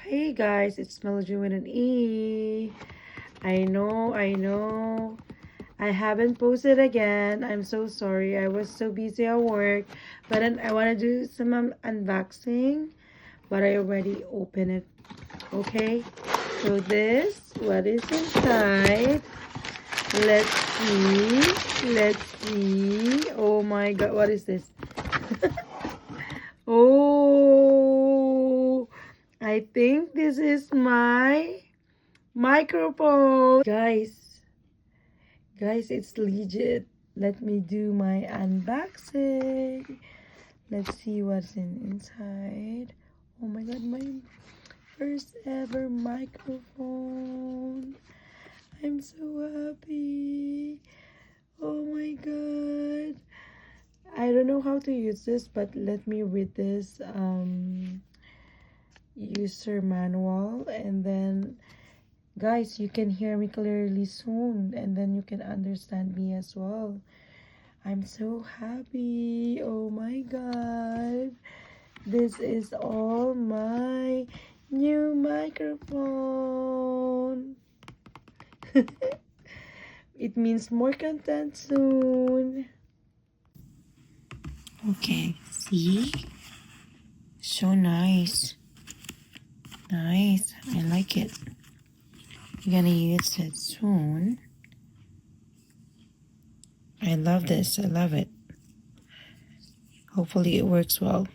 Hey guys, it's Melody with an E. I know. I haven't posted again. I'm so sorry. I was so busy at work. But then I want to do some unboxing. But I already opened it. Okay. So this, what is inside? Let's see. Let's see. Oh my God. What is this? Oh, I think this is my microphone. Guys, it's legit. Let me do my unboxing. Let's see what's inside. Oh my God, my first ever microphone. I'm so happy. Oh my God. I don't know how to use this, but let me read this user manual, and then guys, you can hear me clearly soon, and then you can understand me as well. I'm so happy. Oh my God. This is all my new microphone. It means more content soon. Okay, see? So nice. Nice. I like it. I'm gonna use it soon. I love this. I love it. Hopefully it works well.